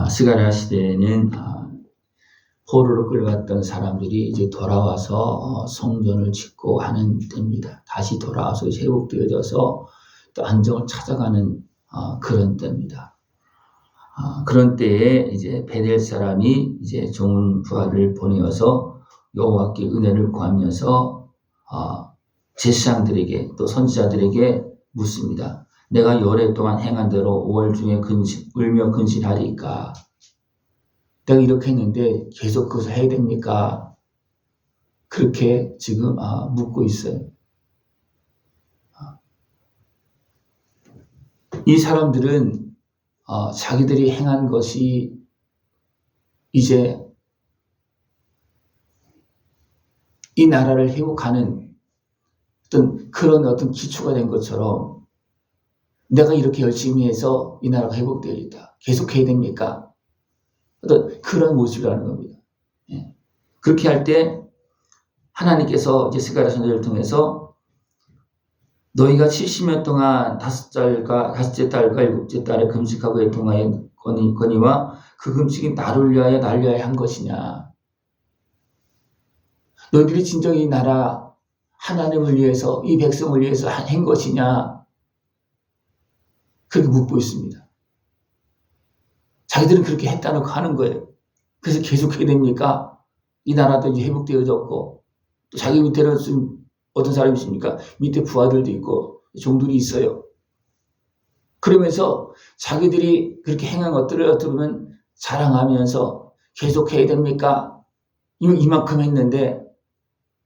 스가랴 시대에는 포로로 끌려갔던 사람들이 이제 돌아와서 성전을 짓고 하는 때입니다. 다시 돌아와서 회복되어져서 또 안정을 찾아가는 그런 때입니다. 그런 때에 이제 베델 사람이 이제 좋은 부하를 보내어서 여호와께 은혜를 구하면서 제사장들에게 또 선지자들에게 묻습니다. 내가 열해 동안 행한 대로 5월 중에 울며 근신하리까? 내가 이렇게 했는데 계속 그것을 해야 됩니까? 그렇게 지금 묻고 있어요. 이 사람들은 자기들이 행한 것이 이제 이 나라를 회복하는 그런 기초가 된 것처럼 내가 이렇게 열심히 해서 이 나라가 회복되어야겠다. 계속 해야 됩니까? 그런 모습이라는 겁니다. 그렇게 할 때 하나님께서 이제 스가랴 선지자를 통해서 너희가 70년 동안 다섯째 달과 일곱째 달에 금식하고 애통하였거니와 그 금식이 나를 위하여 한 것이냐? 너희들이 진정 이 나라 하나님을 위해서 이 백성을 위해서 한 것이냐? 그렇게 묻고 있습니다. 자기들은 그렇게 했다고 하는 거예요. 그래서 계속 해야 됩니까? 이 나라도 이제 회복되어졌고 또 자기 밑에는 어떤 사람이 있습니까? 밑에 부하들도 있고 종들이 있어요. 그러면서 자기들이 그렇게 행한 것들을 어떻게 보면 자랑하면서 계속 해야 됩니까? 이만큼 했는데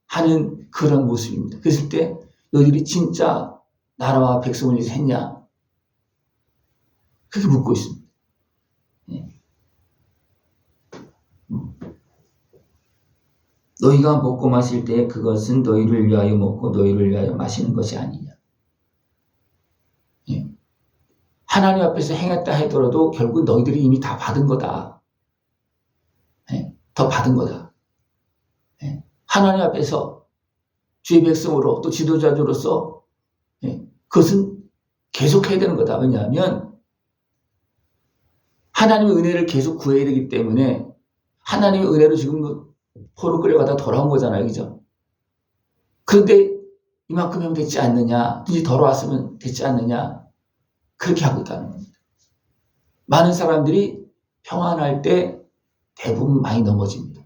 하는 그런 모습입니다. 그랬을 때 너희들이 진짜 나라와 백성을 위해서 했냐? 그렇게 묻고 있습니다. 너희가 먹고 마실 때 그것은 너희를 위하여 먹고 너희를 위하여 마시는 것이 아니냐. 하나님 앞에서 행했다 하더라도 결국 너희들이 이미 다 받은 거다. 더 받은 거다. 하나님 앞에서 주의 백성으로 또 지도자로서 그것은 계속 해야 되는 거다. 왜냐하면 하나님의 은혜를 계속 구해야 되기 때문에 하나님의 은혜로 지금 포로 끌려가다 돌아온 거잖아요. 그죠? 그런데 이만큼 하면 됐지 않느냐? 이제 돌아왔으면 됐지 않느냐? 그렇게 하고 있다는 겁니다. 많은 사람들이 평안할 때 대부분 많이 넘어집니다.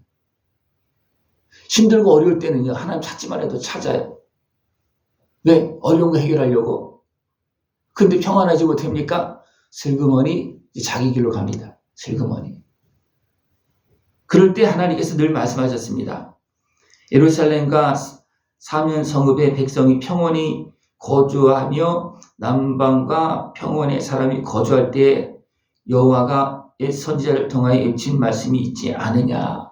힘들고 어려울 때는요. 하나님 찾지만 해도 찾아요. 왜? 어려운 거 해결하려고. 근데 평안하지 못합니까? 슬그머니 자기 길로 갑니다. 슬그머니. 그럴 때 하나님께서 늘 말씀하셨습니다. 예루살렘과 사면 성읍의 백성이 평온히 거주하며 남방과 평원의 사람이 거주할 때 여호와가 선지자를 통하여 외친 말씀이 있지 않으냐.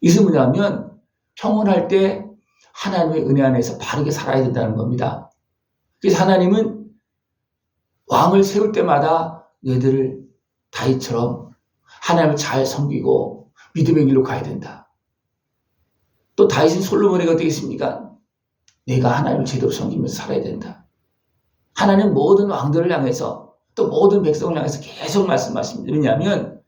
이것은 뭐냐면 평온할 때 하나님의 은혜 안에서 바르게 살아야 된다는 겁니다. 그래서 하나님은 왕을 세울 때마다 너희들을 다윗처럼 하나님을 잘 섬기고 믿음의 길로 가야 된다. 또 다윗은 솔로몬에게 어떻게 했습니까? 내가 하나님을 제대로 섬기면서 살아야 된다. 하나님 모든 왕들을 향해서 또 모든 백성을 향해서 계속 말씀하십니다. 왜냐하면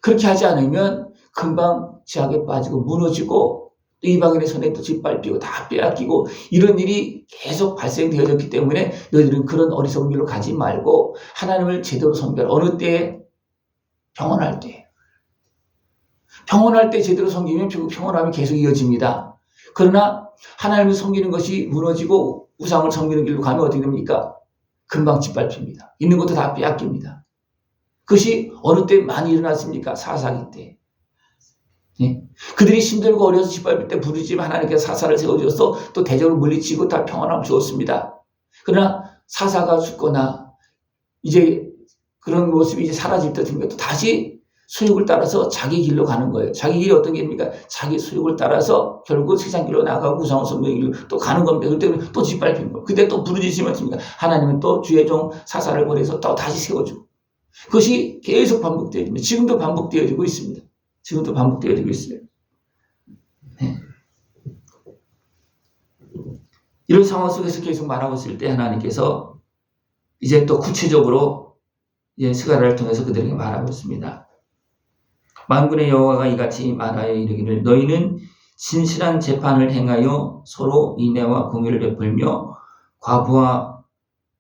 그렇게 하지 않으면 금방 제약에 빠지고 무너지고 또 이방인의 손에 또 짓밟히고 다 빼앗기고 이런 일이 계속 발생되어졌기 때문에 너희들은 그런 어리석은 길로 가지 말고 하나님을 제대로 섬겨라. 어느 때에? 평온할 때. 평온할 때 제대로 섬기면 평온함이 계속 이어집니다. 그러나 하나님을 섬기는 것이 무너지고 우상을 섬기는 길로 가면 어떻게 됩니까? 금방 짓밟힙니다. 있는 것도 다 빼앗깁니다. 그것이 어느 때 많이 일어났습니까? 사사기 때. 그들이 힘들고 어려서 짓밟힐 때 부르짖으면 하나님께서 사사를 세워주셔서 또 대적을 물리치고 다 평안함을 주었습니다. 그러나 사사가 죽거나 이제 그런 모습이 이제 사라질 때 됩니까? 또 다시 수욕을 따라서 자기 길로 가는 거예요. 자기 길이 어떤 길입니까? 자기 수욕을 따라서 결국 세상 길로 나가고 우상을 섬기는 길로 또 가는 겁니다. 그때 또 짓밟힌 거예요. 그때 또 부르짖으면 어떻습니까? 하나님은 또 주의 종 사사를 보내서 또 다시 세워주고. 그것이 계속 반복되어집니다. 지금도 반복되어지고 있습니다. 지금도 반복되어지고 있어요. 이런 상황 속에서 계속 말하고 있을 때 하나님께서 이제 또 구체적으로 스가랴를 통해서 그들에게 말하고 있습니다. 만군의 여호와가 이같이 말하여 이르기를 너희는 진실한 재판을 행하여 서로 인애와 공의를 베풀며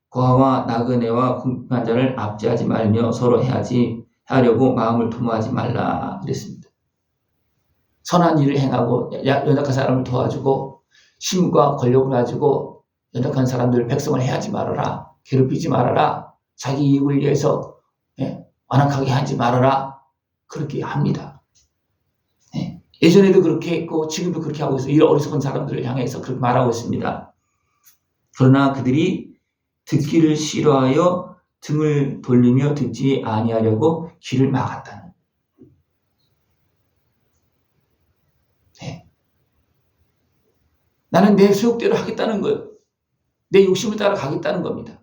고아와 나그네와 궁핍한 자를 압제하지 말며 서로 하려고 마음을 도모하지 말라 그랬습니다. 선한 일을 행하고 연약한 사람을 도와주고 힘과 권력을 가지고 연약한 사람들 백성을 해하지 말아라. 괴롭히지 말아라. 자기 이익을 위해서 완악하게 하지 말아라. 그렇게 합니다. 예전에도 그렇게 했고 지금도 그렇게 하고 있어요. 이 어리석은 사람들을 향해서 그렇게 말하고 있습니다. 그러나 그들이 듣기를 싫어하여 등을 돌리며 듣지 아니하려고 귀를 막았다는. 나는 내 수욕대로 하겠다는 거예요. 내 욕심을 따라 가겠다는 겁니다.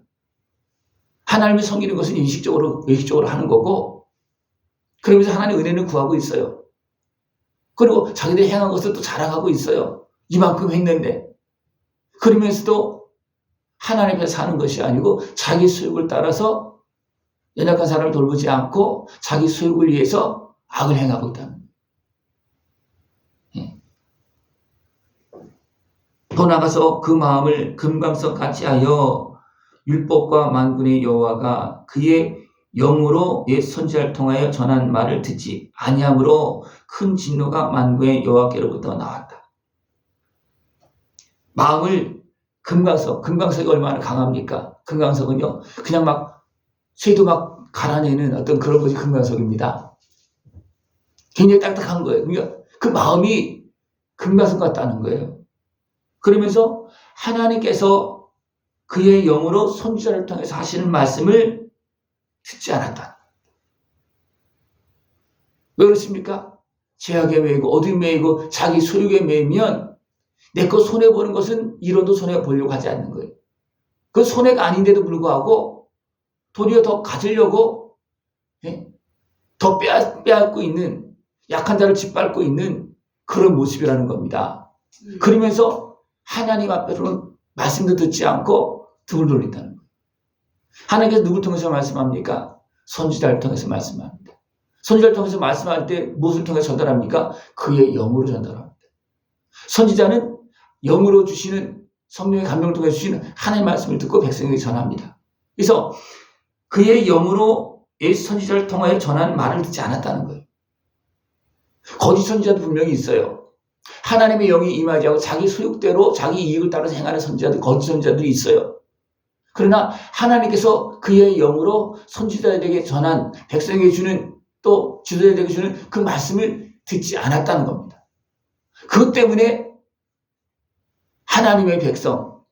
하나님을 섬기는 것은 의식적으로 하는 거고, 그러면서 하나님의 은혜는 구하고 있어요. 그리고 자기들이 행한 것을 또 자랑하고 있어요. 이만큼 했는데. 그러면서도 하나님 앞에 사는 것이 아니고 자기 수욕을 따라서 연약한 사람을 돌보지 않고 자기 수욕을 위해서 악을 행하고 있다는 거예요. 더 나가서 그 마음을 금강석 같이 하여 율법과 만군의 여호와가 그의 영으로 옛 선지자를 통하여 전한 말을 듣지 아니함으로 큰 진노가 만군의 여호와께로부터 나왔다. 마음을 금강석이 얼마나 강합니까? 금강석은요 그냥 막 쇠도 막 갈아내는 어떤 그런 것이 금강석입니다. 굉장히 딱딱한 거예요. 그러니까 그 마음이 금강석 같다는 거예요. 그러면서 하나님께서 그의 영으로 선지자를 통해서 하시는 말씀을 듣지 않았다. 왜 그렇습니까? 죄악에 매이고 어둠에 매이고 자기 소욕에 매이면 내 거 손해보는 것은 이론도 손해보려고 하지 않는 거예요. 그 손해가 아닌데도 불구하고 도리어 더 가지려고 더 빼앗고 있는 약한 자를 짓밟고 있는 그런 모습이라는 겁니다. 그러면서 하나님 앞에서는 말씀도 듣지 않고 등을 돌린다는 거예요. 하나님께서 누굴 통해서 말씀합니까? 선지자를 통해서 말씀합니다. 선지자를 통해서 말씀할 때 무엇을 통해서 전달합니까? 그의 영으로 전달합니다. 선지자는 영으로 주시는 성령의 감동을 통해 주시는 하나님의 말씀을 듣고 백성에게 전합니다. 그래서 그의 영으로 예수 선지자를 통하여 전하는 말을 듣지 않았다는 거예요. 거짓 선지자도 분명히 있어요. 하나님의 영이 임하지 않고 자기 소욕대로 자기 이익을 따라서 행하는 선지자들, 거짓 선지자들이 있어요. 그러나 하나님께서 그의 영으로 선지자들에게 전한 백성에게 주는 또 지도자들에게 주는 그 말씀을 듣지 않았다는 겁니다. 그것 때문에 하나님의 백성,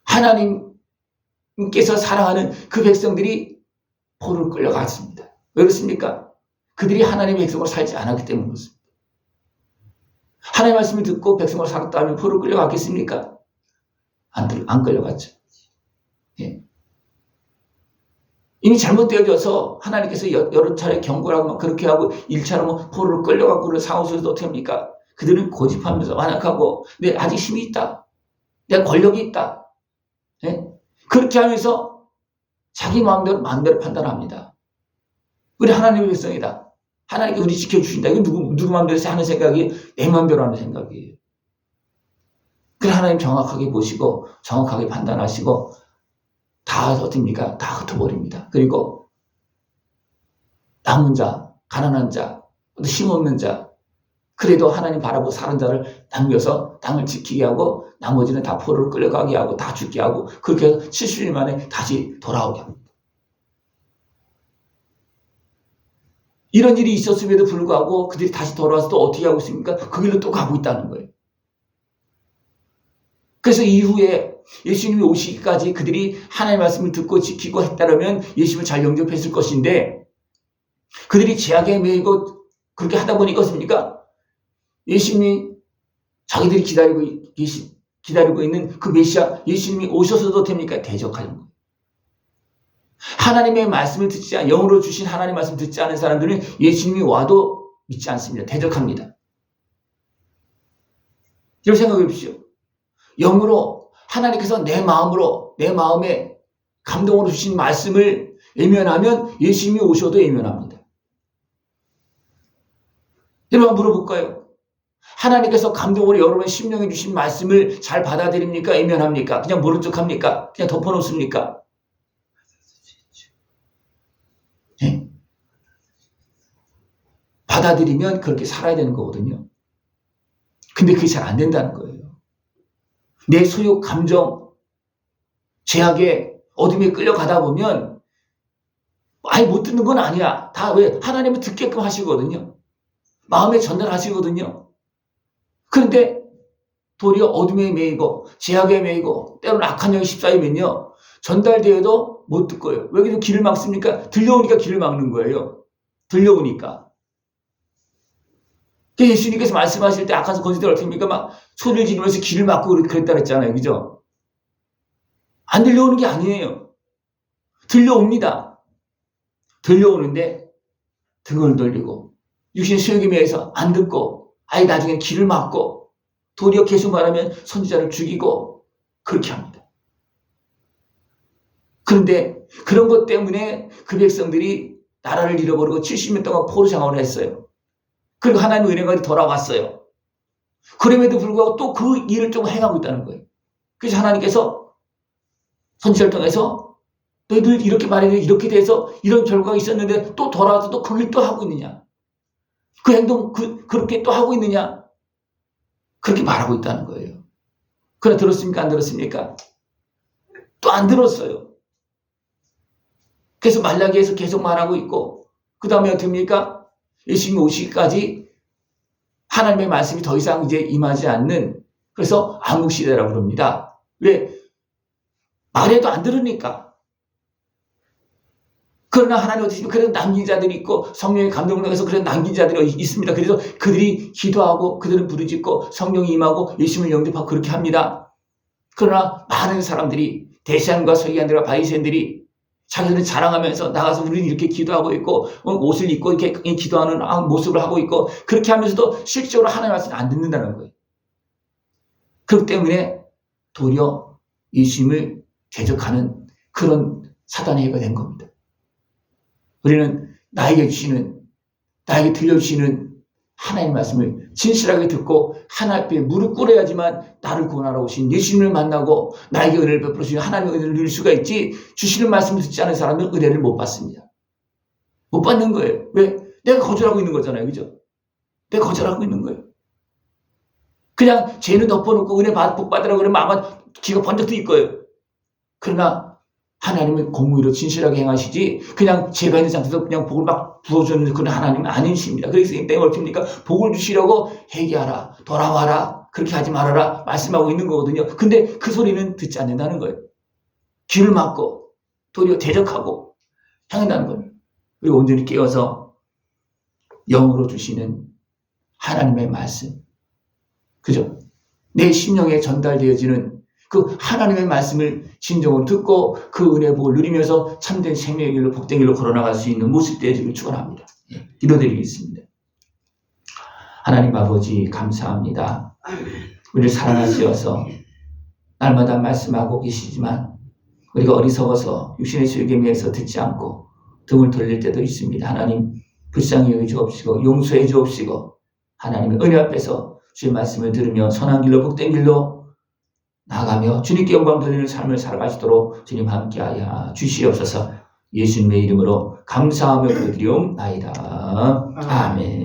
하나님께서 사랑하는 그 백성들이 포로로 끌려갔습니다. 왜 그렇습니까? 그들이 하나님의 백성으로 살지 않았기 때문에 그렇습니다. 하나님의 말씀을 듣고 백성으로 살았다 하면 포로로 끌려갔겠습니까? 안 끌려갔죠. 예. 이미 잘못되어져서 하나님께서 여러 차례 경고를 하고 막 그렇게 하고 1차로 포로로 끌려가고 그런 상황 속에서 어떻게 합니까? 그들은 고집하면서 완악하고 내 아직 힘이 있다. 내가 권력이 있다. 예? 그렇게 하면서 자기 마음대로 판단합니다. 우리 하나님의 백성이다. 하나님께 우리 지켜주신다. 이건 누구 마음대로 하는 생각이 내 마음대로 하는 생각이에요. 그래 하나님 정확하게 보시고 정확하게 판단하시고 다 어떻습니까? 다 흩어버립니다. 그리고 남은 자, 가난한 자, 힘없는 자, 그래도 하나님 바라보고 사는 자를 남겨서 땅을 지키게 하고 나머지는 다 포로를 끌려가게 하고 다 죽게 하고 그렇게 해서 70일 만에 다시 돌아오게 합니다. 이런 일이 있었음에도 불구하고 그들이 다시 돌아와서 또 어떻게 하고 있습니까? 그 길로 또 가고 있다는 거예요. 그래서 이후에 예수님이 오시기까지 그들이 하나님의 말씀을 듣고 지키고 했다면 예수님을 잘 영접했을 것인데 그들이 죄악에 매이고 그렇게 하다 보니까 어떻습니까? 예수님이 자기들이 기다리고 있는 그 메시아 예수님이 오셔서도 됩니까? 대적하는 거예요. 하나님의 말씀을 듣지 않은 영으로 주신 하나님의 말씀을 듣지 않은 사람들은 예수님이 와도 믿지 않습니다. 대적합니다. 이런 생각해 보십시오. 영으로 하나님께서 내 마음에 감동으로 주신 말씀을 외면하면 예수님이 오셔도 외면합니다. 여러분 물어볼까요? 하나님께서 감동으로 여러분 심령에 주신 말씀을 잘 받아들입니까? 외면합니까? 그냥 모른 척합니까? 그냥 덮어놓습니까? 네? 받아들이면 그렇게 살아야 되는 거거든요. 근데 그게 잘 안 된다는 거예요. 내 소욕, 감정, 죄악의 어둠에 끌려가다 보면 아예 못 듣는 건 아니야. 다 왜? 하나님은 듣게끔 하시거든요. 마음에 전달하시거든요. 그런데 도리어 어둠에 매이고 죄악에 매이고 때로는 악한 영에 휩싸이면요. 전달되어도 못 듣고요. 왜 그래서 길을 막습니까? 들려오니까 길을 막는 거예요. 들려오니까. 예수님께서 말씀하실 때 악한 권세들 어떻게 합니까? 막 소리를 지르면서 길을 막고 그랬다 그랬잖아요. 그죠? 안 들려오는 게 아니에요. 들려옵니다. 들려오는데 등을 돌리고 육신 수욕에 매여서 안 듣고 아예 나중에 길을 막고 도리어 계속 말하면 선지자를 죽이고 그렇게 합니다. 그런데 그런 것 때문에 그 백성들이 나라를 잃어버리고 70년 동안 포로 생활을 했어요. 그리고 하나님의 은혜가 돌아왔어요. 그럼에도 불구하고 또 그 일을 좀 행하고 있다는 거예요. 그래서 하나님께서 선지자를 통해서 너희들 이렇게 말해서 이렇게 돼서 이런 결과가 있었는데 또 돌아와서 또 그 일 또 하고 있느냐? 그 행동 그렇게 또 하고 있느냐? 그렇게 말하고 있다는 거예요. 그러나 들었습니까? 안 들었습니까? 또 안 들었어요. 그래서 말라기에서 계속 말하고 있고 그 다음에 어떻게 합니까? 예수님이 오시기까지 하나님의 말씀이 더 이상 이제 임하지 않는 그래서 암흑시대라고 그럽니다. 왜? 말해도 안 들으니까. 그러나 하나님 어떻게 그래도 남긴 자들이 있고 성령의 감동을 통해서 그래도 남긴 자들이 있습니다. 그래서 그들이 기도하고 그들은 부르짖고 성령이 임하고 예수님을 영접하고 그렇게 합니다. 그러나 많은 사람들이 대시안과 서기관들과 바리새인들이 자기들은 자랑하면서 나가서 우리는 이렇게 기도하고 있고 옷을 입고 이렇게 기도하는 모습을 하고 있고 그렇게 하면서도 실질적으로 하나님의 말씀을 안 듣는다는 거예요. 그렇기 때문에 도리어 예수님을 대적하는 그런 사단의 해가 된 겁니다. 우리는 나에게 들려주시는 하나님의 말씀을 진실하게 듣고 하나님 앞에 무릎 꿇어야지만 나를 구원하러 오신 예수님을 만나고 나에게 은혜를 베풀어 주신 하나님의 은혜를 누릴 수가 있지 주시는 말씀을 듣지 않은 사람은 은혜를 못 받습니다. 못 받는 거예요. 왜? 내가 거절하고 있는 거잖아요. 그죠? 내가 거절하고 있는 거예요. 그냥 죄는 덮어놓고 은혜 복 받으라고 그러면 아마 귀가 번쩍 트일 거예요. 그러나 하나님은 공의로 진실하게 행하시지 그냥 죄가 있는 상태에서 그냥 복을 막 부어주는 그런 하나님은 아니십니다. 그래서 이 때문에 어떻습니까? 복을 주시려고 회개하라, 돌아와라, 그렇게 하지 말아라 말씀하고 있는 거거든요. 근데 그 소리는 듣지 않는다는 거예요. 귀를 막고 도리어 대적하고 향한다는 거예요. 그리고 온전히 깨어서 영으로 주시는 하나님의 말씀, 그죠? 내 심령에 전달되어지는 그 하나님의 말씀을 진정으로 듣고 그 은혜의 복을 누리면서 참된 생명의 길로 복된 길로 걸어나갈 수 있는 모습 되어지길 축원합니다. 기도드리겠습니다. 하나님 아버지 감사합니다. 우리를 사랑하시어서 날마다 말씀하고 계시지만 우리가 어리석어서 육신의 수욕에 매여서 듣지 않고 등을 돌릴 때도 있습니다. 하나님 불쌍히 여겨 주옵시고 용서해 주옵시고 하나님의 은혜 앞에서 주의 말씀을 들으며 선한 길로 복된 길로 나아가며 주님께 영광 돌리는 삶을 살아가시도록 주님 함께하여 주시옵소서. 예수님의 이름으로 감사하며 기도드리옵나이다. 아멘.